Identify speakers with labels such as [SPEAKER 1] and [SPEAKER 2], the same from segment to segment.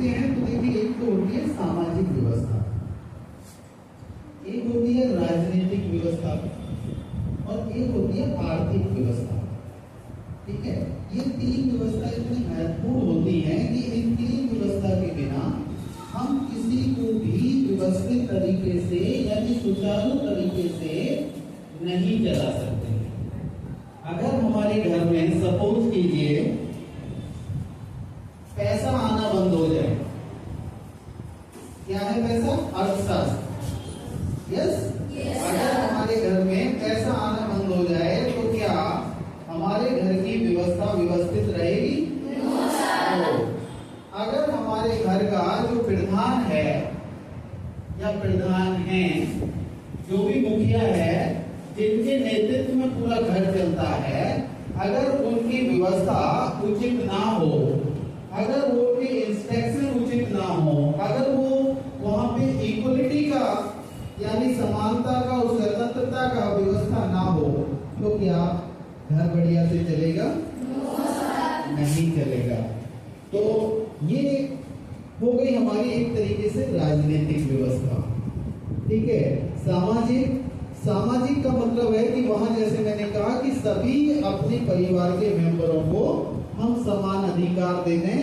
[SPEAKER 1] देखते हैं तो देखिए एक तो होती है सामाजिक व्यवस्था, एक होती है राजनीतिक व्यवस्था और एक होती है आर्थिक व्यवस्था। ठीक है, ये तीन व्यवस्था इतनी महत्वपूर्ण होती हैं कि इन तीन व्यवस्था के बिना हम किसी को भी व्यवस्थित तरीके से यानी सुचारू तरीके से नहीं चला सकते। अगर हमारे घर में सपोज कीजिए पैसा आना बंद हो जाए, क्या है पैसा? अर्थशास्त्र। यस, अगर हमारे घर में पैसा आना बंद हो जाए तो क्या हमारे घर की व्यवस्था व्यवस्थित रहेगी? अगर हमारे घर का जो प्रधान है या प्रधान है, जो भी मुखिया है, जिनके नेतृत्व में पूरा घर चलता है, अगर उनकी व्यवस्था उचित ना हो, अगर वो उनके इंस्ट्रक्शन उचित ना हो, अगर वो वहां पे इक्वलिटी का यानी समानता का और स्वतंत्रता का व्यवस्था ना हो, तो क्या घर बढ़िया से चलेगा? नहीं चलेगा। तो ये हो गई हमारी एक तरीके से राजनीतिक व्यवस्था। ठीक है, सामाजिक का मतलब है कि वहां जैसे मैंने कहा कि सभी अपने परिवार के मेंबरों को हम समान अधिकार दे दें,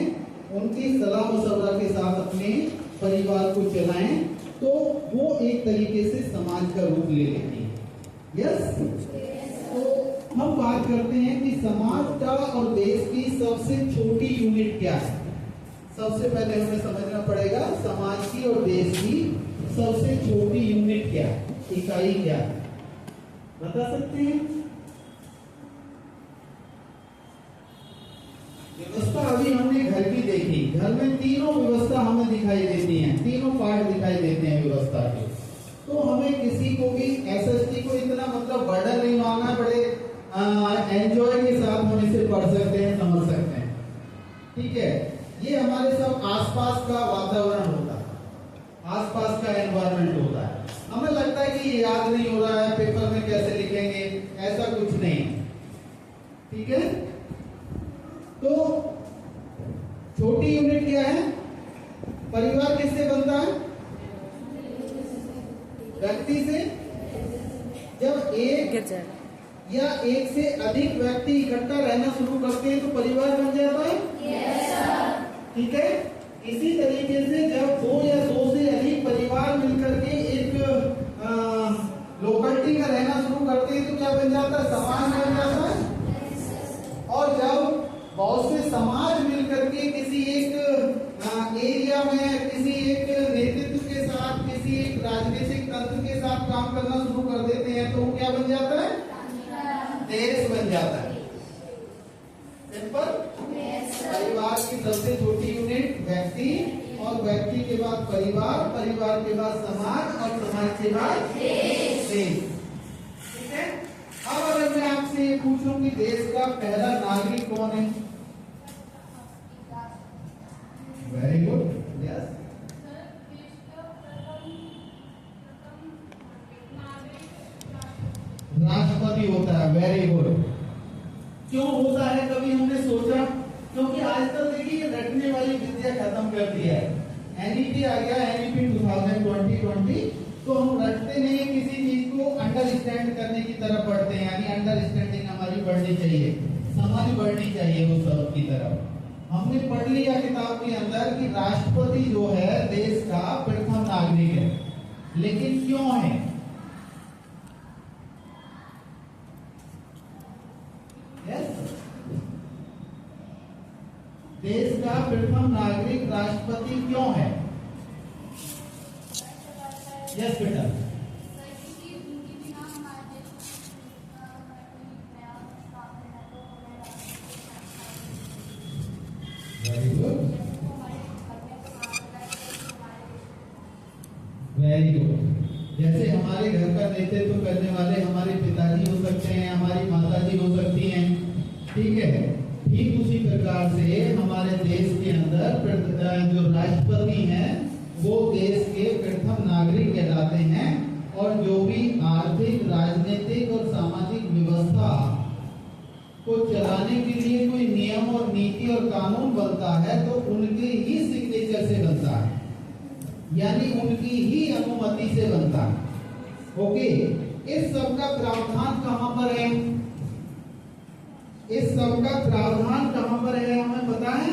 [SPEAKER 1] उनकी सलाह मशवरा के साथ अपने परिवार को चलाएं, तो वो एक तरीके से समाज का रूप ले लेती है। यस, तो हम बात करते हैं कि समाज का और देश की सबसे छोटी यूनिट क्या है। सबसे पहले हमें समझना पड़ेगा समाज की और देश की सबसे छोटी यूनिट क्या है, इकाई क्या है, बता सकते हैं? व्यवस्था अभी हमने घर की देखी, घर में तीनों व्यवस्था हमें दिखाई देती हैं, तीनों पार्ट दिखाई देते हैं व्यवस्था के। तो हमें किसी को भी एसएसटी को इतना मतलब बर्डन नहीं मानना पड़े, एंजॉय के साथ हम इसे पढ़ सकते हैं, समझ सकते हैं। ठीक है, ये हमारे सब आसपास का वातावरण होता है, आसपास का एनवायरनमेंट होता है। हमें लगता है कि ये याद नहीं हो रहा है, पेपर में कैसे लिखेंगे, ऐसा कुछ नहीं। ठीक है, तो छोटी यूनिट क्या है? परिवार किससे बनता है? व्यक्ति से। जब एक या एक से अधिक व्यक्ति इकट्ठा रहना शुरू करते हैं तो परिवार बन जाता है। ठीक है, इसी तरीके से जब दो या दो से अधिक परिवार मिलकर के एक लोकेलिटी में रहना शुरू करते हैं तो क्या बन जाता है? समाज बन जाता है। और जब बहुत से समाज मिलकर के किसी एक एरिया में किसी एक नेतृत्व के साथ किसी एक राजनीतिक तंत्र के साथ काम करना शुरू कर देते हैं तो क्या बन जाता है? देश बन जाता है। सिंपल। परिवार की सबसे छोटी यूनिट व्यक्ति, और व्यक्ति के बाद परिवार, परिवार के बाद समाज, और समाज के बाद देश। ठीक है, अब अगर मैं आपसे ये पूछूं कि देश का पहला नागरिक कौन है? Very good, yes. राष्ट्रपति होता है, वेरी गुड। क्यों होता है, कभी हमने सोचा? क्योंकि आजकल देखिए रटने वाली विद्या खत्म कर दिया है। एनईपी आ गया, एनईपी 2020, तो हम रटते नहीं, किसी चीज को अंडरस्टैंड करने की तरफ पढ़ते हैं, यानी अंडरस्टैंडिंग हमारी बढ़नी चाहिए, समझ बढ़नी चाहिए उस सब की तरफ। हमने पढ़ लिया किताब के अंदर कि राष्ट्रपति जो है देश का प्रथम नागरिक है, लेकिन क्यों है? देश का प्रथम नागरिक राष्ट्रपति क्यों है? यस बेटा। Very good, very good. जैसे हमारे घर का नेतृत्व करने वाले हमारे पिताजी हो सकते हैं, हमारी माताजी हो सकती हैं। ठीक है, ठीक उसी प्रकार से हमारे देश के अंदर जो राष्ट्रपति हैं वो देश के प्रथम नागरिक कहलाते हैं, और जो भी आर्थिक, राजनीतिक और सामाजिक व्यवस्था को चलाने के लिए कोई नियम और नीति और कानून बनता है तो उनके ही सिग्नेचर से यानी उनकी ही अनुमति से बनता है। ओके, इस सब का प्रावधान कहां पर है? इस सब का प्रावधान कहां पर है हमें पता है?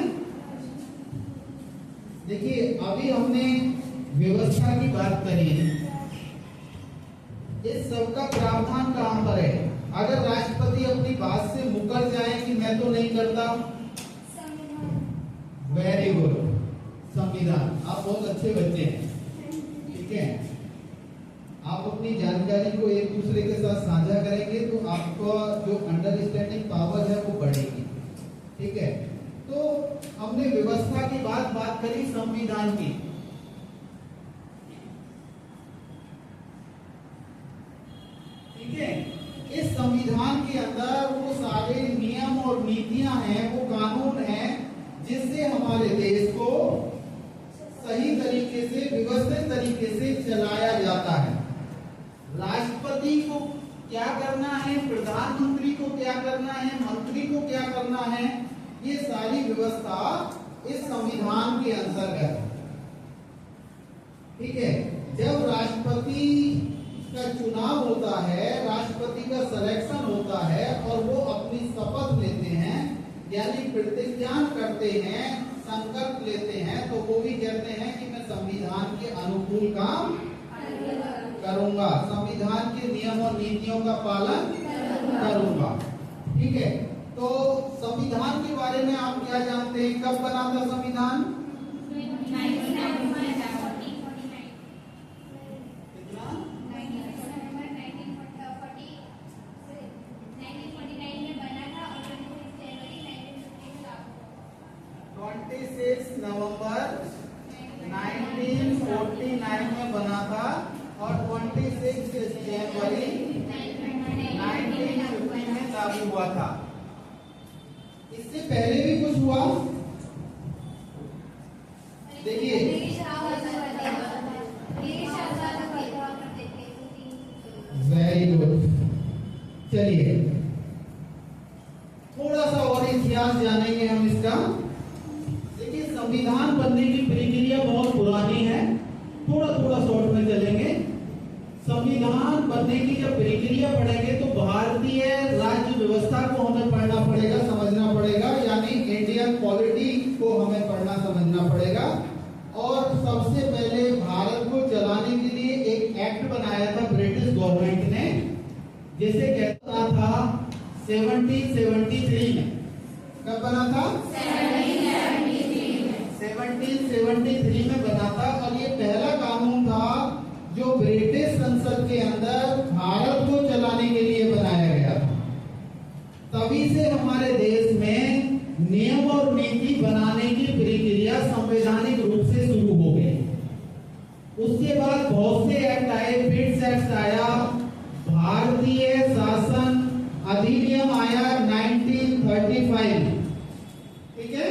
[SPEAKER 1] देखिए, अभी हमने व्यवस्था की बात करी है, इस सब का प्रावधान कहां पर है? अगर राष्ट्रपति अपनी बात से मुकर जाए कि मैं तो नहीं करता, वेरी गुड, संविधान। आप बहुत अच्छे बच्चे हैं, ठीक है। आप अपनी जानकारी को एक दूसरे के साथ साझा करेंगे तो आपका जो अंडरस्टैंडिंग पावर है वो बढ़ेगी, ठीक है। तो हमने व्यवस्था की बात करी, संविधान की। ठीक है, इस संविधान के अंदर वो सारे नियम और नीतियां हैं, वो कानून हैं जिससे हमारे देश को सही तरीके से, व्यवस्थित तरीके से चलाया जाता है। राष्ट्रपति को क्या करना है, प्रधानमंत्री को क्या करना है, मंत्री को क्या करना है, ये सारी व्यवस्था इस संविधान के अंतर्गत, ठीक है। जब राष्ट्रपति का चुनाव होता है, राष्ट्रपति का सिलेक्शन होता है और वो अपनी शपथ लेते हैं, यानी प्रतिज्ञा करते हैं, संकल्प लेते हैं, तो वो भी कहते हैं कि मैं संविधान के अनुकूल काम करूंगा, संविधान के नियम और नीतियों का पालन करूंगा, ठीक है। तो संविधान के बारे में आप क्या जानते हैं? कब बना था संविधान? नवंबर 1949 में बना था और 26 जनवरी 1950 में लागू हुआ था। इससे पहले भी कुछ हुआ? देखिए, वेरी गुड। चलिए थोड़ा सा और इतिहास जानेंगे हम इसका। संविधान बनने की प्रक्रिया बहुत पुरानी है, थोड़ा थोड़ा शॉर्ट में चलेंगे। संविधान बनने की जब प्रक्रिया पढ़ेंगे तो भारतीय राज्य व्यवस्था को हमें पढ़ना पड़ेगा, समझना पड़ेगा, यानी इंडियन पॉलिटी को हमें पढ़ना समझना पड़ेगा। और सबसे पहले भारत को चलाने के लिए एक एक्ट बनाया था ब्रिटिश गवर्नमेंट ने, जिसे कहता था 1773 में। कब बना था? 1773 में बना था और ये पहला कानून था जो ब्रिटिश संसद के अंदर भारत को चलाने के लिए बनाया गया था। तभी से हमारे देश में नियम और नीति बनाने की प्रक्रिया संवैधानिक रूप से शुरू हो गई। उसके बाद बहुत से एक्ट आए, पिट्स एक्ट आया, भारतीय शासन अधिनियम आया 1935, ठीक है।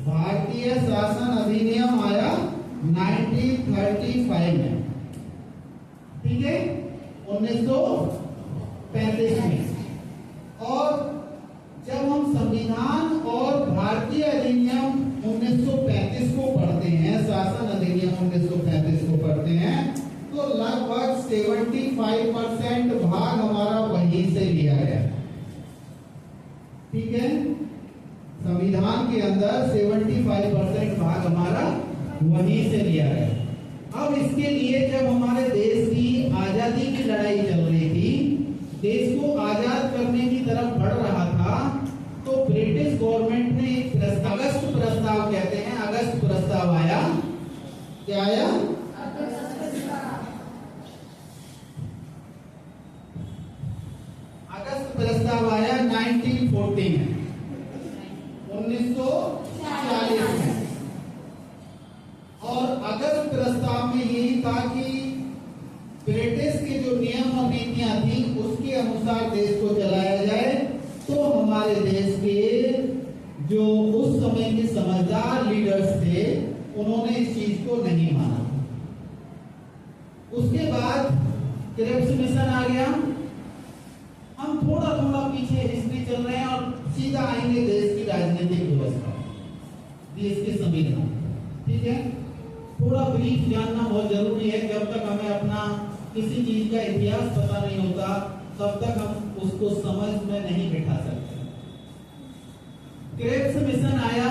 [SPEAKER 1] भारतीय शासन अधिनियम आया 1935 में, ठीक है, 1935 में। और जब हम संविधान और भारतीय अधिनियम 1935 को पढ़ते हैं, शासन अधिनियम 1935 को पढ़ते हैं, तो लगभग 75% भाग हमारा वहीं से लिया गया, ठीक है। संविधान के अंदर 75% भाग हमारा वहीं से लिया गया। अब इसके लिए जब हमारे देश की आजादी की लड़ाई चल रही थी, देश को आजाद करने की तरफ बढ़ रहा था, तो ब्रिटिश गवर्नमेंट ने एक अगस्त प्रस्ताव कहते हैं, अगस्त प्रस्ताव आया। क्या आया? अगस्त प्रस्ताव आया 1940 में, 1940 में। और अगस्त प्रस्ताव में यही था कि ब्रिटिश के जो नियम और नीतियां थी उसके अनुसार देश को चलाया जाए। तो हमारे देश के जो उस समय के समझदार लीडर्स थे, उन्होंने इस चीज को नहीं माना। उसके बाद क्रिप्स मिशन आ गया। हम थोड़ा थोड़ा पीछे हिस्ट्री चल रहे हैं और सीधा आएंगे देश की राजनीतिक व्यवस्था, देश के संविधान, ठीक है।
[SPEAKER 2] थोड़ा ब्रीफ जानना बहुत जरूरी है। जब तक हमें अपना किसी चीज का इतिहास पता नहीं होता तब तक हम उसको समझ में नहीं बिठा सकते। क्रेब्स मिशन आया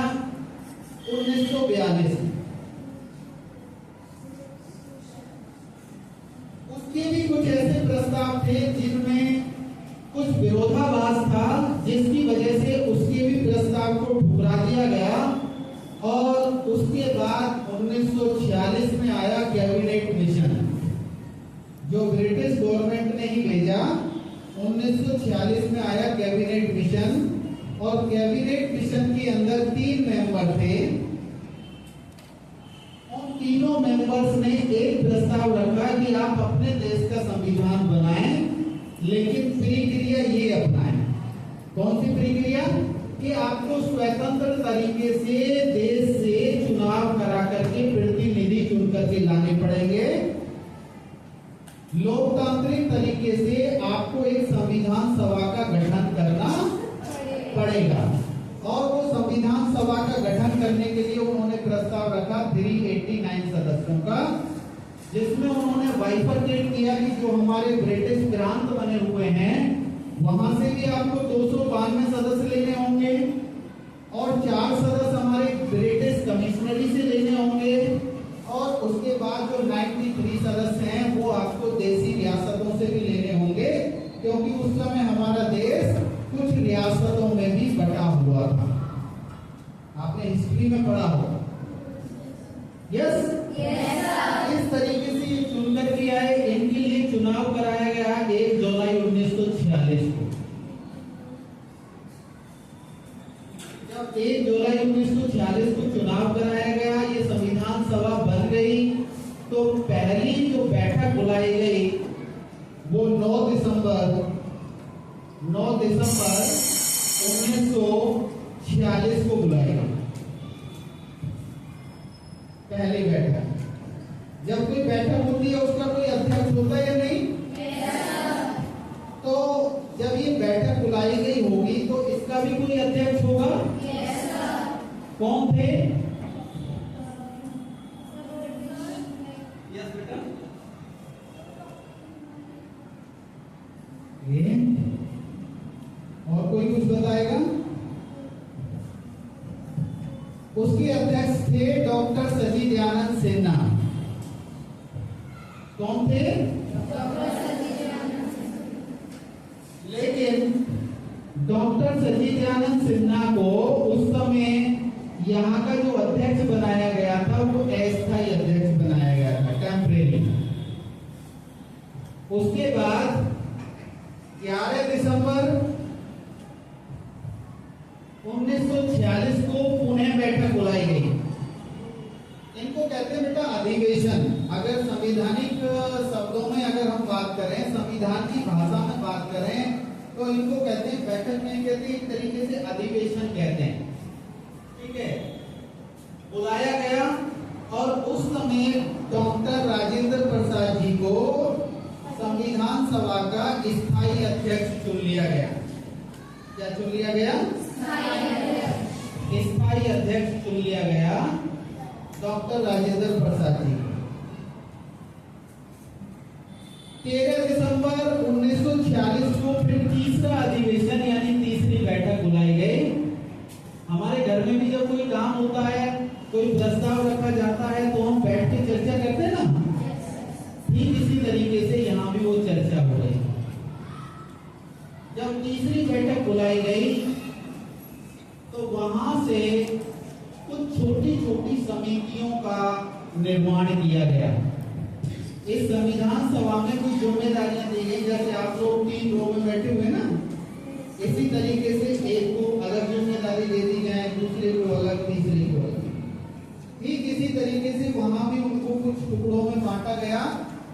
[SPEAKER 2] 1942 में। उसके भी कुछ ऐसे प्रस्ताव थे जिनमें कुछ विरोधाभास था, जिसकी वजह से उसके भी प्रस्ताव को ठुकरा दिया गया। और उसके बाद 1946 में आया कैबिनेट मिशन, जो ब्रिटिश गवर्नमेंट ने ही भेजा। 1946 में आया कैबिनेट मिशन, और कैबिनेट मिशन के अंदर 3 मेंबर थे। उन तीनों मेंबर्स ने एक प्रस्ताव रखा कि आप अपने देश का संविधान बनाएं, लेकिन प्रक्रिया ये अपनाएं। कौन सी प्रक्रिया? कि आपको स्वतंत्र तरीके से देश से चुनाव करा करके प्रतिनिधि चुन करके लाने पड़ेंगे। लोकतांत्रिक तरीके से आपको एक संविधान सभा का गठन करना पड़ेगा। और वो संविधान सभा का गठन करने के लिए उन्होंने प्रस्ताव रखा 389 सदस्यों का, जिसमें उन्होंने बाइफरकेट किया कि जो हमारे ब्रिटिश प्रांत बने हुए हैं वहां से भी आपको 292 सदस्य लेने होंगे, और 4 सदस्य हमारे ब्रिटिश कमिश्नरी से लेने होंगे, और उसके बाद जो 93 सदस्य हैं वो आपको देसी रियासतों से भी लेने होंगे, क्योंकि उस समय हमारा देश कुछ रियासतों में भी बटा हुआ था। आपने हिस्ट्री में पढ़ा होगा। यस, इस तरीके से ये चुनकर के आए। इनके लिए चुनाव कराया गया 1 जुलाई 1946 को। जब 1 जुलाई 1946 को चुनाव कराया गया, ये संविधान सभा बन गई, तो पहली जो बैठक बुलाई गई वो 9 दिसंबर 1946 को बुलाई गई। पहली बैठक। जब कोई बैठक होती है उसका कोई अध्यक्ष होता है या नहीं? तो जब ये बैठक बुलाई गई होगी तो इसका भी कोई अध्यक्ष होगा? कौन थे? यस बेटा। और कोई कुछ बताएगा? उसके अध्यक्ष थे डॉक्टर सचिदानंद सिन्हा। कौन थे? लेकिन डॉक्टर सचिदानंद सिन्हा को उस समय यहाँ का जो अध्यक्ष बनाया गया था वो अस्थायी अध्यक्ष बनाया गया था, टेम्परेरी। उसके बाद 11 दिसंबर 1946 को पुणे बैठक बुलाई गई। इनको कहते हैं बेटा अधिवेशन। अगर संवैधानिक शब्दों में अगर हम बात करें, संविधान की भाषा में बात करें, तो इनको कहते हैं बैठक नहीं कहते, एक तरीके से अधिवेशन कहते हैं। ठीक है, बुलाया गया और उस समय डॉक्टर राजेंद्र प्रसाद जी को संविधान सभा का स्थायी अध्यक्ष चुन लिया गया। क्या चुन लिया गया? स्थायी अध्यक्ष चुन लिया गया डॉक्टर राजेंद्र प्रसाद जी। 13 दिसंबर 1946 को फिर तीसरा अधिवेशन यानी तीसरी बैठक बुलाई गई। हमारे घर में भी जब कोई काम होता है, कोई प्रस्ताव रखा जाता है, तो हम बैठ के चर्चा करते हैं ना। ठीक इसी तरीके से यहाँ भी वो चर्चा हो रही। जब तीसरी बैठक बुलाई गई तो वहां से कुछ छोटी छोटी समितियों का निर्माण किया गया। इस संविधान सभा में कुछ जिम्मेदारियां दी गई, जैसे आप लोग 3 रो में बैठे हुए ना, इसी तरीके से एक को अलग जिम्मेदारी दे दी जाए, दूसरे को अलग, तीसरे को अलग। ठीक इसी तरीके से वहां भी उनको कुछ टुकड़ों में बांटा गया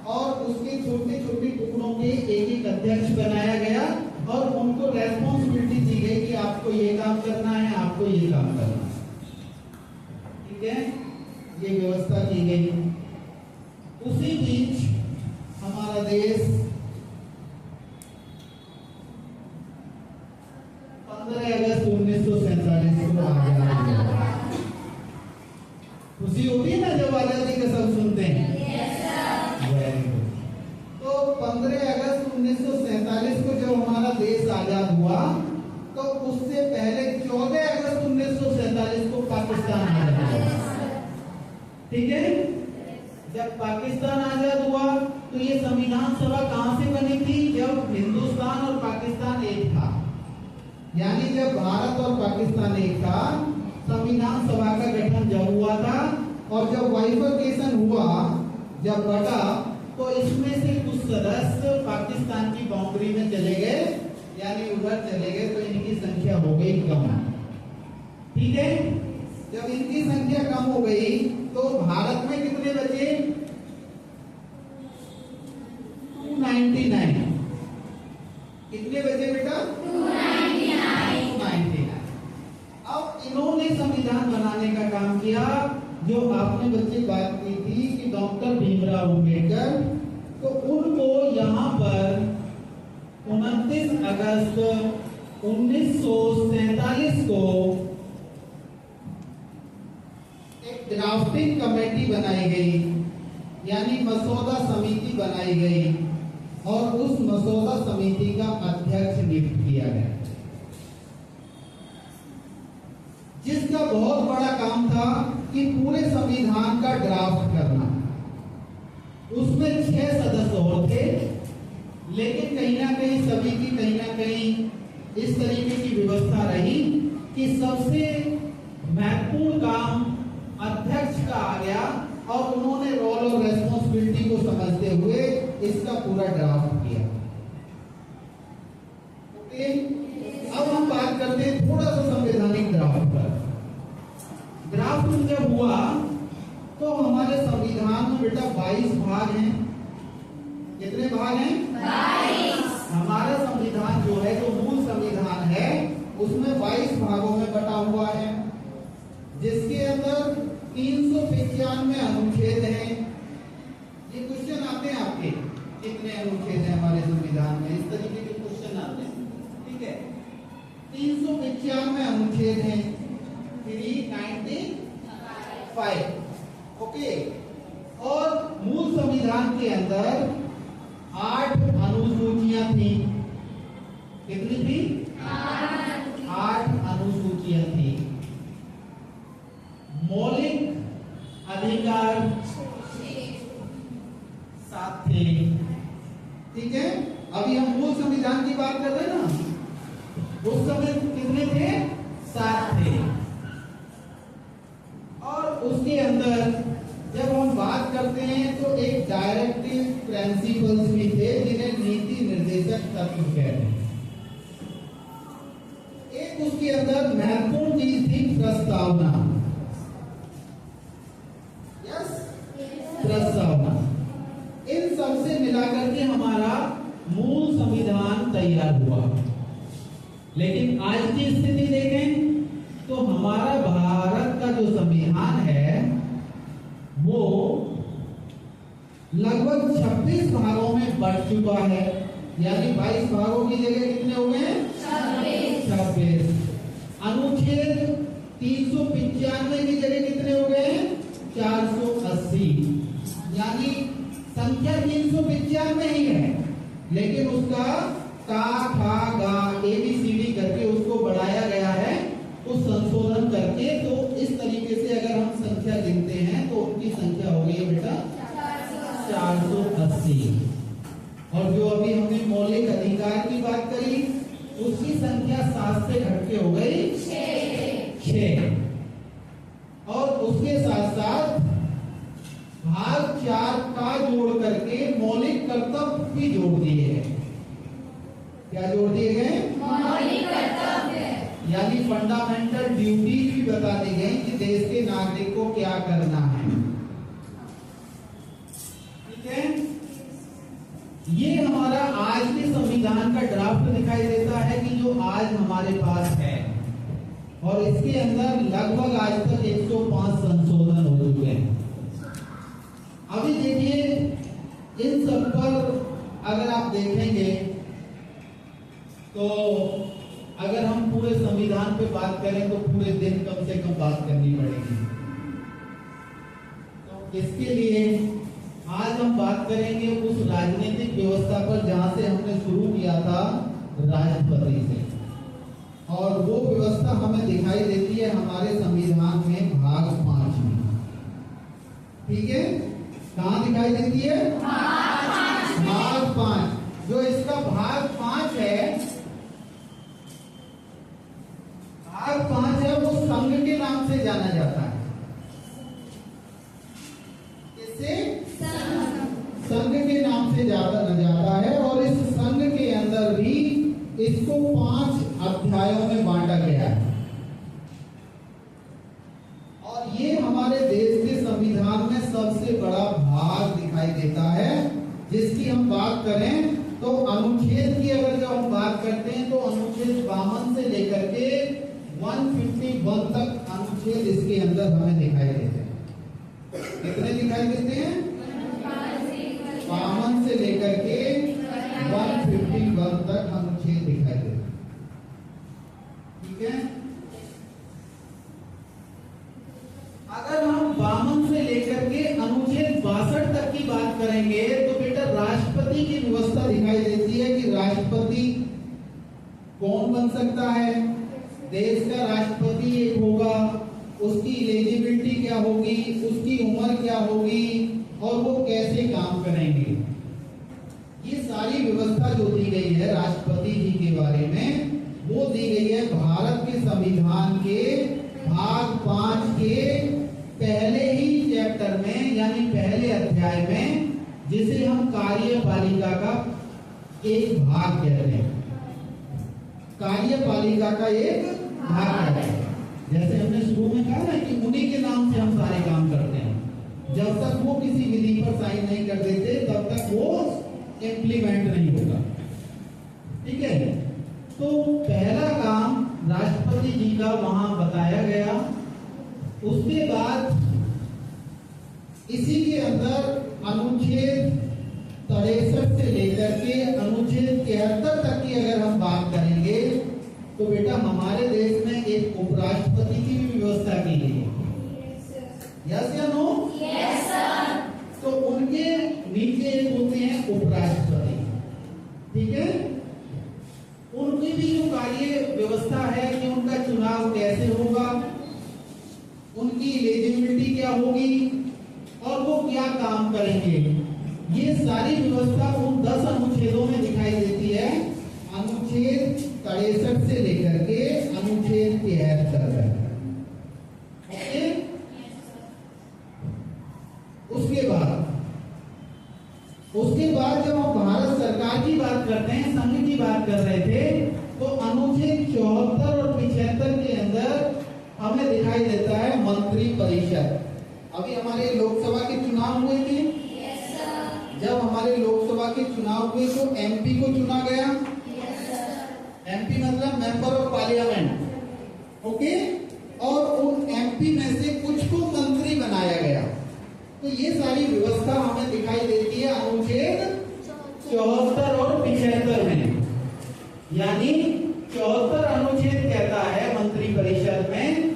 [SPEAKER 2] और उसके छोटे छोटे टुकड़ों के एक एक अध्यक्ष बनाया गया और उनको रेस्पॉन्सिबिलिटी दी गई कि आपको ये काम करना है, आपको ये काम करना है। ठीक है, ये व्यवस्था की गई। उसी बीच हमारा देश 15 अगस्त 1947 को आजाद हुआ। खुशी होती है ना जब आजादी का सब सुनते हैं? Very good. तो 15 अगस्त 1947 को जब हमारा देश आजाद हुआ तो उससे पहले 14 अगस्त 1947 को पाकिस्तान आजाद हुआ। ठीक है? जब पाकिस्तान आजाद हुआ तो ये संविधान सभा कहां से बनी थी? जब हिंदुस्तान और पाकिस्तान एक था, यानी जब भारत और पाकिस्तान एक था, संविधान सभा का गठन जब हुआ था। और जब बाइफरकेशन हुआ, जब बटा, तो इसमें से कुछ सदस्य पाकिस्तान की बाउंड्री में चले गए, यानी उधर चले गए, तो इनकी संख्या हो गई कम। ठीक है? जब इनकी संख्या कम हो गई तो भारत में कितने बचे? 299। कितने बचे बेटा? 299। अब इन्होंने संविधान बनाने का काम किया, जो आपने बच्चे बात की थी कि डॉक्टर भीमराव अंबेडकर, तो उनको यहाँ पर 29 अगस्त 1947 को एक ड्राफ्टिंग कमेटी बनाई गई, यानी मसौदा समिति बनाई गई, और उस मसौदा समिति का अध्यक्ष नियुक्त किया गया, जिसका बहुत बड़ा काम था कि पूरे संविधान का ड्राफ्ट करना। उसमें 6 सदस्य और थे, लेकिन कहीं ना कहीं सभी की कहीं ना कहीं इस तरीके की व्यवस्था रही कि सबसे महत्वपूर्ण काम अध्यक्ष का आ गया, और उन्होंने रोल और रेस्पॉन्सिबिलिटी को समझते हुए इसका पूरा ड्राफ्ट किया। ओके, अब हम बात करते हैं थोड़ा सा संवैधानिक ड्राफ्ट पर। ड्राफ्ट जब हुआ तो हमारे संविधान में बेटा 22 भाग हैं। कितने भाग हैं? 22। हमारा संविधान जो है, जो मूल संविधान है, उसमें 22 भागों में बटा हुआ है, जिसके अंदर 395 अनुच्छेद हैं। ये क्वेश्चन आते हैं आपके, कितने अनुच्छेद हैं हमारे संविधान में, इस तरीके के क्वेश्चन आते हैं। ठीक है? 395 अनुच्छेद हैं, 395। ओके, और मूल संविधान के अंदर 8 अनुसूचियां थी। कितनी थी? 8 अनुसूचियां थी। मौलिक अधिकार 7 थे। ठीक है? अभी हम मूल संविधान की बात कर रहे हैं ना, उस समय कितने थे? 7 थे। और उसके अंदर जब हम बात करते हैं तो एक डायरेक्टिव प्रिंसिपल्स भी थे, जिन्हें नीति निर्देशक तत्व कहते हैं। एक उसके अंदर महत्वपूर्ण चीज थी प्रस्तावना। प्रस्तावना। इन सब से मिलाकर के हमारा मूल संविधान तैयार हुआ। लेकिन आज की स्थिति देखें तो हमारा भारत का जो संविधान है वो लगभग 26 भागों में बढ़ चुका है, यानी 22 भागों की जगह कितने हो गए? 26। अनुच्छेद 395 की जगह कितने हो गए? 480। यानी संख्या 395 ही है, लेकिन उसका का, खा, गा, ABCD करके उसको बढ़ाया गया है, उस संशोधन करके। तो इस तरीके से अगर हम संख्या गिनते हैं तो उनकी संख्या हो गई है बेटा 480। और जो अभी हमने मौलिक अधिकार की बात करी, उसकी संख्या 7 से घट के हो गई 6। और उसके साथ साथ भाग 4 का जोड़ करके मौलिक कर्तव्य भी जोड़ दिए हैं। क्या जोड़ दिए गए? मौलिक कर्तव्य, यानी फंडामेंटल ड्यूटीज भी बता दी गई कि देश के नागरिक को क्या करना है। ठीक है? ये हमारा आज के संविधान का ड्राफ्ट दिखाई देता है कि जो आज हमारे पास है, और इसके अंदर लगभग आज तक 105 संशोधन हो चुके हैं। अभी देखिए, इन सब पर अगर आप देखेंगे तो अगर हम पूरे संविधान पे बात करें तो पूरे दिन कम से कम बात करनी पड़ेगी। इसके लिए आज हम बात करेंगे उस राजनीतिक व्यवस्था पर जहां से हमने शुरू किया था, राष्ट्रपति से। और वो व्यवस्था हमें दिखाई देती है हमारे संविधान में भाग 5 में। ठीक है, कहाँ दिखाई देती है? भाग 5। जो इसका भाग 5 है, भाग 5 है, वो संघ के नाम से जाना जाता है। इससे संघ के नाम से जाता है। और इस संघ के अंदर भी इसको 5 अध्यायों में बांटा गया है। और ये हमारे देश के संविधान में सबसे बड़ा भाग दिखाई देता है। जिसकी हम बात करें तो अनुच्छेद की अगर जब हम बात करते हैं तो अनुच्छेद 52 से लेकर के 151 तक अनुच्छेद इसके अंदर हमें दिखाई देते हैं। कितने दिखाई देते हैं? 52 से लेकर के 151 तक अनुच्छेद दिखाई देते हैं। ठीक है, अगर हम 52 से लेकर के अनुच्छेद 62 तक की बात करेंगे तो बेटा राष्ट्रपति की व्यवस्था दिखाई देती है कि राष्ट्रपति कौन बन सकता है। देश का राष्ट्रपति एक होगा, उसकी एलिजिबिलिटी क्या होगी, उसकी उम्र क्या होगी और वो कैसे काम करेंगे। ये सारी व्यवस्था जो दी गई है राष्ट्रपति जी के बारे में, वो दी गई है भारत के संविधान के भाग 5 के पहले ही चैप्टर में, यानी पहले अध्याय में, जिसे हम कार्यपालिका का एक भाग कहते हैं। कार्यपालिका का एक भाग है। जैसे हमने शुरू में कहा ना कि उन्हीं के नाम से हम सारे काम करते हैं। जब तक वो किसी विधि पर साइन नहीं कर देते तब तक वो इम्प्लीमेंट नहीं होगा। ठीक है, तो पहला काम राष्ट्रपति जी का वहां बताया गया। उसके बाद इसी के अंदर अनुच्छेद 63 से लेकर के अनुच्छेद 73 तक की अगर हम बात करेंगे तो बेटा हमारे देश में एक उपराष्ट्रपति की भी व्यवस्था की गई है। यस या नो? Yes sir. तो उनके नीचे एक होते हैं उपराष्ट्रपति। ठीक है, उनकी भी जो कार्य व्यवस्था है कि उनका चुनाव कैसे होगा, उनकी एलिजिबिलिटी क्या होगी और वो क्या काम करेंगे, ये सारी व्यवस्था उन 10 अनुच्छेदों में दिखाई देती है। अनुच्छेद 63 से लेकर के अनुच्छेद 73 तक। ओके, उसके बाद जब हम भारत सरकार की बात करते हैं, संघ की बात कर रहे थे, तो अनुच्छेद 74 और 75 के अंदर हमें दिखाई देता है मंत्री परिषद। अभी हमारे लोकसभा के चुनाव हुए थे। yes, जब हमारे लोकसभा के चुनाव हुए तो एमपी को चुना गया। yes, एमपी मतलब मेंबर ऑफ पार्लियामेंट। ओके, और उन एमपी में से कुछ को मंत्री बनाया गया। तो ये सारी व्यवस्था हमें दिखाई देती है अनुच्छेद 74 और 75 में। यानी 74 अनुच्छेद कहता है मंत्री परिषद में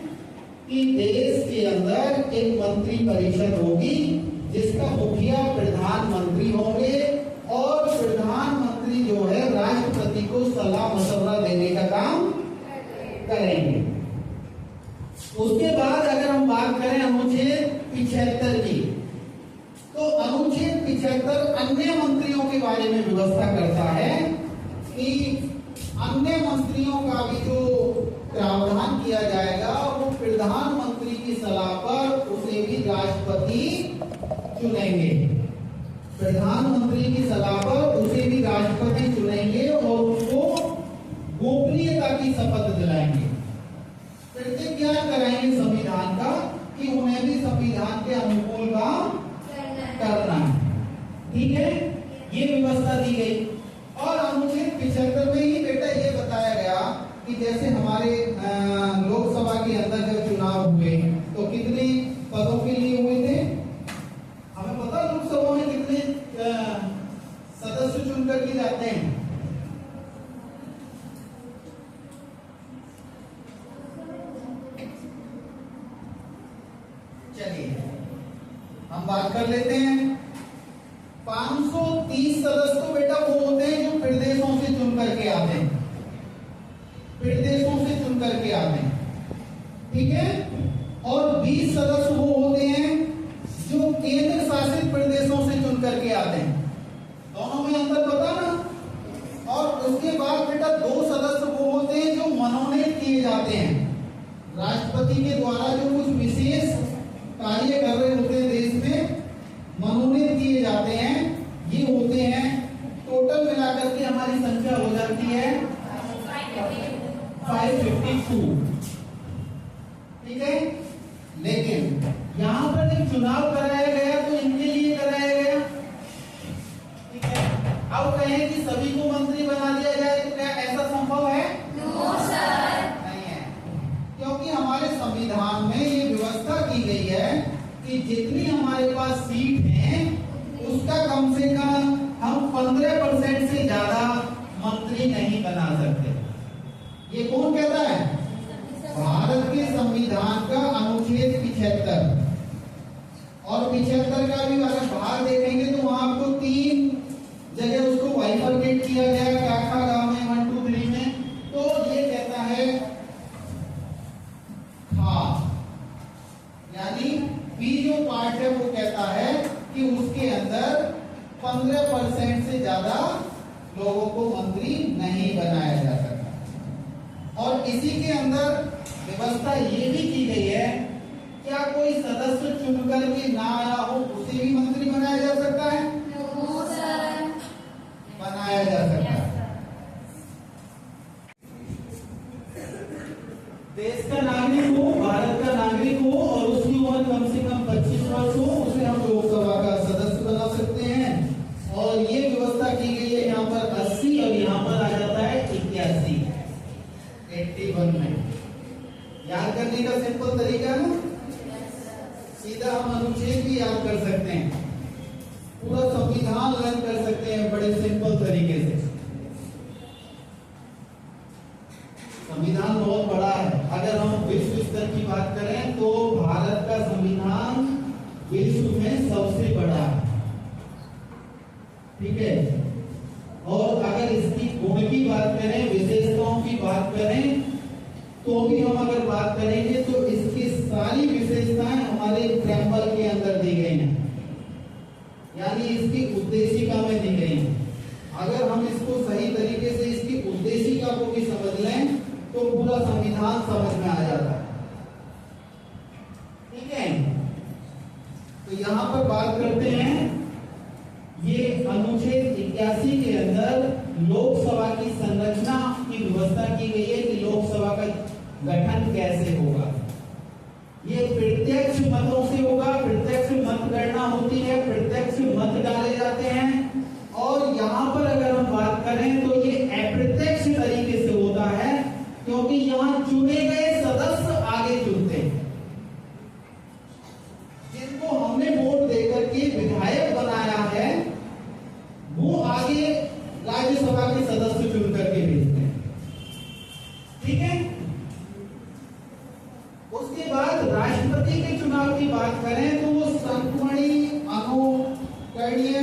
[SPEAKER 2] कि देश के अंदर एक मंत्री परिषद होगी जिसका मुखिया प्रधानमंत्री होंगे और प्रधानमंत्री जो है राष्ट्रपति को सलाह मशवरा देने का काम करेंगे। उसके बाद अगर हम बात करें अनुच्छेद 75 की, तो अनुच्छेद 75 अन्य मंत्रियों के बारे में व्यवस्था करता है कि अन्य मंत्रियों का भी जो प्रावधान किया जाएगा वो प्रधानमंत्री की सलाह पर उसे भी राष्ट्रपति चुनेंगे। प्रधानमंत्री की सलाह पर उसे भी राष्ट्रपति चुनेंगे और उसको गोपनीयता की शपथ दिलाएंगे, प्रतिज्ञा कराएंगे संविधान का कि उन्हें भी संविधान के अनुकूल काम करना है। ठीक है, ये व्यवस्था दी गई। और अनुच्छेद 75 में ही बेटा ये बताया गया कि जैसे हमारे लोकसभा के अंदर जब चुनाव हुए तो कितने पदों के लिए हुए थे? हमें पता लोकसभा में कितने सदस्य चुनकर के जाते हैं? चलिए हम बात कर लेते हैं। 530 सदस्य तो बेटा वो होते हैं जो प्रदेशों से चुन करके आते हैं, प्रदेशों से चुन करके आते हैं, ठीक है। और 20 सदस्य वो होते हैं जो केंद्र शासित प्रदेशों से चुन करके आते हैं। दोनों में अंतर पता ना। और उसके बाद बेटा 2 सदस्य वो होते हैं जो मनोनीत किए जाते हैं, राष्ट्रपति के द्वारा जो कुछ विशेष कार्य कर रहे होते हैं देश में, मनोनीत किए जाते हैं। ये होते हैं, टोटल मिलाकर के हमारी संख्या हो जाती है 552, ठीक है। लेकिन यहां पर जब चुनाव कराया गया तो इनके लिए कराया गया, ठीक है। अब कहें कि सभी को मंत्री बना दिया जाए तो क्या ऐसा संभव है? नो सर, नहीं है। क्योंकि हमारे संविधान में ये व्यवस्था की गई है कि जितनी हमारे पास सीट है उसका कम से कम हम 15% से ज्यादा मंत्री नहीं बना सकते। ये कौन कहता है? भारत के संविधान का अनुच्छेद 75। और 75 का भी अगर बाहर देखेंगे तो वहां आपको 3 जगह उसको बाइफरकेट किया गया, काका गांव में 1 2 3 में। तो ये कहता है यानी बी जो पार्ट है वो कहता है कि उसके अंदर 15% से ज्यादा लोगों को मंत्री नहीं बनाया जा सकता। और इसी के अंदर व्यवस्था ये भी की गई है, क्या कोई सदस्य चुनकर के ना आया हो उसे भी मंत्री बनाया जा सकता है? नो सर, बनाया जा सकता है। देश का नागरिक हो, भारत का नागरिक हो और उसकी उम्र कम से कम 25 वर्ष हो, उसे हम लोकसभा का सदस्य बना सकते हैं। और ये व्यवस्था की गई है यहाँ पर 80 और यहाँ पर आ जाता है 81 में। याद करने का सिंपल तरीका है ना, सीधा हम अनुच्छेद भी याद कर सकते हैं, पूरा संविधान लर्न कर सकते हैं बड़े सिंपल तरीके से। संविधान बहुत बड़ा है। अगर हम विश्व स्तर की बात करें तो भारत का संविधान विश्व में सबसे बड़ा है, ठीक है। और अगर इसकी गुण की बात करें, विशेषताओं की बात करें, तो भी हम अगर बात करेंगे तो इसकी सारी विशेषताएं हमारे प्रेम्बल के अंदर दी गई हैं, यानी इसकी उद्देशिका में दी गई हैं। अगर हम इसको सही तरीके से इसकी उद्देशिका को भी समझ लें तो पूरा संविधान समझ में आ जाता है, ठीक है। तो यहां पर बात करते हैं, ये अनुच्छेद 81 के अंदर लोकसभा की संरचना की व्यवस्था की गई है कि लोकसभा का गठन कैसे होगा। ये प्रत्यक्ष मतों से होगा, प्रत्यक्ष मतगणना होती है, प्रत्यक्ष मत डाले जाते हैं। और यहाँ पर अगर हम बात करें तो ये अप्रत्यक्ष तरीके से होता है, क्योंकि यहाँ चुने गए सदस्य आगे चुनते हैं, जिनको हमने वोट देकर के विधायक बनाया है वो आगे राज्यसभा के सदस्य चुन करके भेजते हैं, ठीक है। उसके बाद राष्ट्रपति के चुनाव की बात करें तो वो संक्रमणी अनुकरणीय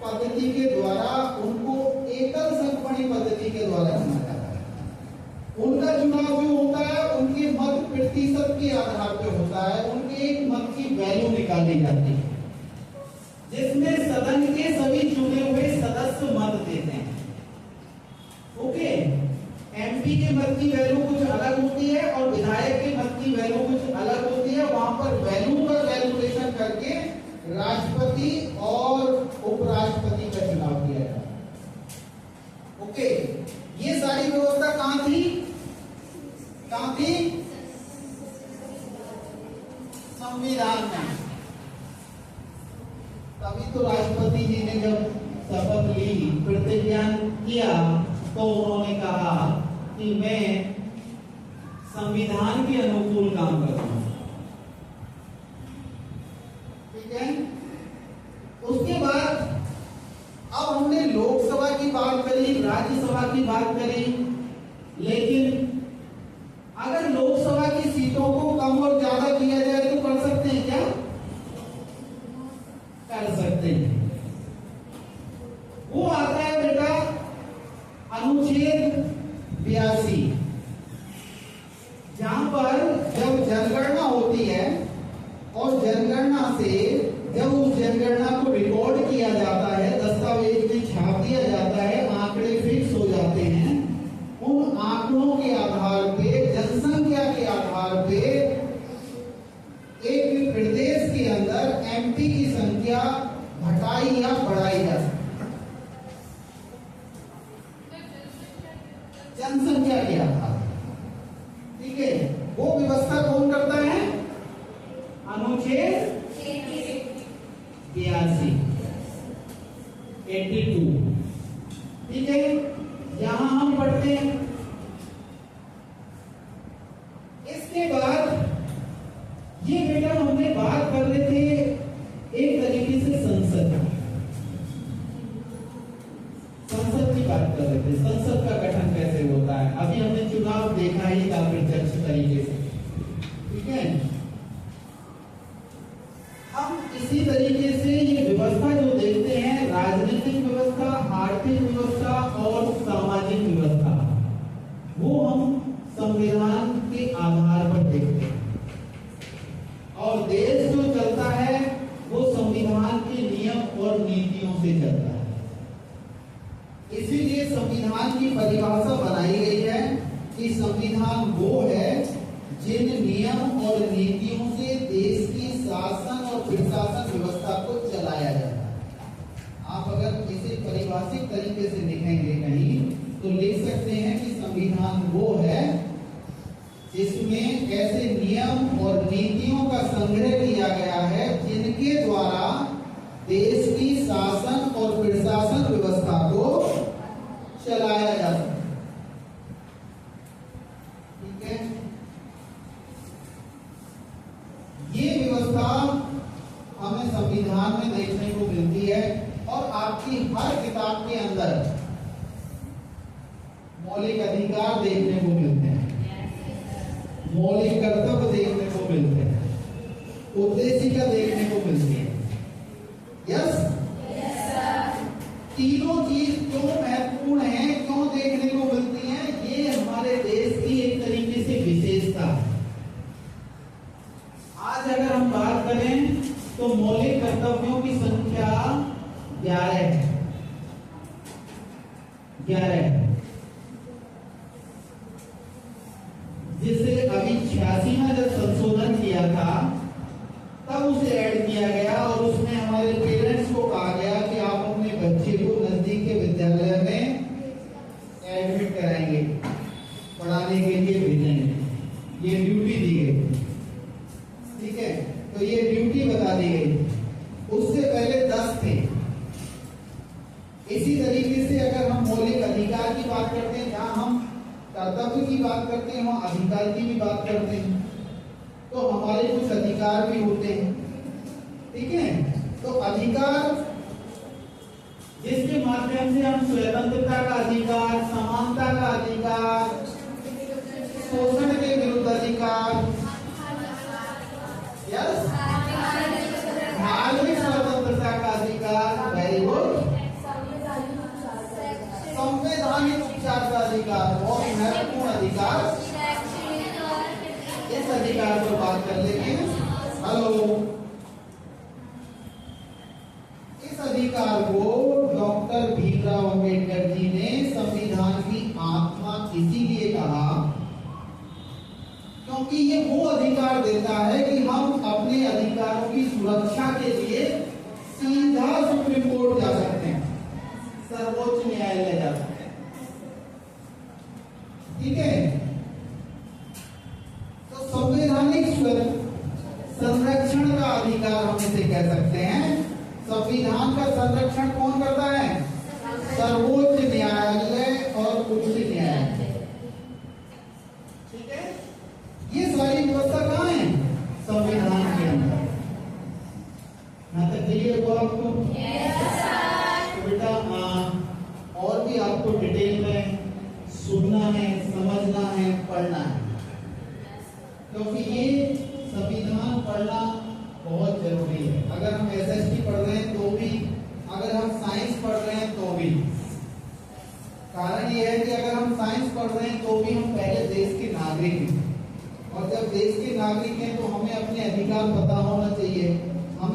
[SPEAKER 2] पद्धति के द्वारा, उनको एकल संक्रमणी पद्धति के द्वारा चुना जाता है। उनका चुनाव जो होता है उनके मत प्रतिशत के आधार पर होता है, उनके एक मत की वैल्यू निकाली जाती है, जिसमें सदन के सभी चुने हुए सदस्य मत देते हैं, ओके। एमपी के मत की वैल्यू कुछ अलग होती है और विधायक के मत की वैल्यू कुछ अलग होती है। वहां पर वैल्यू का कैलकुलेशन करके राष्ट्रपति और उपराष्ट्रपति का चुनाव किया जाता है, ओके। ये सारी व्यवस्था कहां थी? संविधान में। तभी तो राष्ट्रपति जी ने जब शपथ ली, प्रतिज्ञान किया, तो उन्होंने कहा कि मैं संविधान के अनुकूल काम करूंगा, ठीक है। उसके बाद अब हमने लोकसभा की बात करी, राज्यसभा की बात करी, लेकिन अगर लोकसभा की सीटों को कम और ज्यादा किया जाए तो कर सकते हैं क्या? कर सकते हैं। वो आता है बेटा अनुच्छेद 82, जहां पर जब जनगणना होती है और जनगणना से जब उस जनगणना को रिकॉर्ड किया जाता है, दस्तावेज में छाप दिया जाता है, आंकड़े फिक्स हो जाते हैं, उन आंकड़ों के आधार पे, जनसंख्या के आधार पे एक प्रदेश के अंदर एमपी की संख्या घटाई या बढ़ाई जा सकती है जनसंख्या के आधार। ठीक है, वो व्यवस्था कौन करता है? अनुच्छेद 82, 82। ठीक है, यहां हम पढ़ते हैं। इसके बाद ये बेटा हमने बात कर रहे थे एक तरीके से संसद की बात कर रहे थे, संसद का गठन कैसे होता है। अभी हमने चुनाव देखा ही काफी प्रत्यक्ष तरीके से। ठीक है, हम इसी तरीके से ये व्यवस्था जो देखते हैं, राजनीतिक व्यवस्था, आर्थिक व्यवस्था और सामाजिक व्यवस्था, वो हम संविधान के आधार पर देखते हैं। और देश जो चलता है वो संविधान के नियम और नीतियों से चलता है। इसीलिए संविधान की परिभाषा बनाई गई है कि संविधान वो है जिन नियम और नीतियों से देश की शासन और प्रशासन व्यवस्था को चलाया जाता है। आप अगर इसे परिभाषित तरीके से लिखेंगे कहीं तो लिख सकते हैं कि संविधान वो है जिसमें ऐसे नियम और नीतियों का संग्रह किया गया है जिनके द्वारा देश की शासन और प्रशासन व्यवस्था को चलाया जा सकता है। ठीक है, ये व्यवस्था हमें संविधान में देखने को मिलती है और आपकी हर किताब के अंदर मौलिक अधिकार देखने को मिलते हैं, मौलिक कर्तव्य देखने को मिलते हैं, उद्देशिका देखने को मिलती है। यस, तीनों चीज क्यों महत्वपूर्ण है, क्यों देखने को मिलती हैं, ये हमारे देश की एक तरीके से विशेषता है। आज अगर हम बात करें तो मौलिक कर्तव्यों की संख्या 11 है, 11 है, जिसे अभी 86 में जब संशोधन किया था तब उसे ऐड किया गया और उसमें हमारे पेरेंट्स को कहा गया कि आप अपने बच्चे को नजदीक के विद्यालय में एडमिट कराएंगे, पढ़ाने के लिए भेजेंगे, ये ड्यूटी दी गई। ठीक है, तो ये ड्यूटी बता दी गई। उससे पहले 10 थे। इसी तरीके से अगर हम मौलिक अधिकार की बात करते हैं, जहां हम कर्तव्य की बात करते हैं वहां अधिकार की भी बात करते हैं, तो हमारे कुछ अधिकार भी होते हैं। ठीक है, तो अधिकार जिसके माध्यम से हम स्वतंत्रता का अधिकार, समानता का अधिकार, शोषण के विरुद्ध अधिकार, यस, धार्मिक स्वतंत्रता का अधिकार, वेरी गुड, संवैधानिक उपचार का अधिकार, बहुत महत्वपूर्ण अधिकार, इस अधिकार पर बात कर लेंगे। हेलो, इस अधिकार को डॉक्टर भीमराव अंबेडकर जी ने संविधान की आत्मा इसीलिए कहा क्योंकि ये वो अधिकार देता है कि हम अपने अधिकारों की सुरक्षा के लिए सीधा सुप्रीम कोर्ट जा सकते हैं, सर्वोच्च न्यायालय जा सकते हैं। ठीक है, तो संवैधानिक संरक्षण का अधिकार हम इसे कह सकते हैं। संविधान का संरक्षण कौन करता है? सर्वोच्च न्यायालय और उच्च न्यायालय। ठीक है, ये सारी व्यवस्था कहाँ है? संविधान के अंदर। यहाँ तक क्लियर हुआ आपको? तो बेटा और भी आपको डिटेल में सुनना है, समझना है, पढ़ना है, क्योंकि ये संविधान पढ़ना बहुत जरूरी है। अगर हम एसएसटी पढ़ रहे हैं भी। कारण ये है कि अगर हम साइंस पढ़ रहे हैं तो भी हम पहले देश के नागरिक हैं, और जब देश के नागरिक हैं तो हमें अपने अधिकार पता होना चाहिए।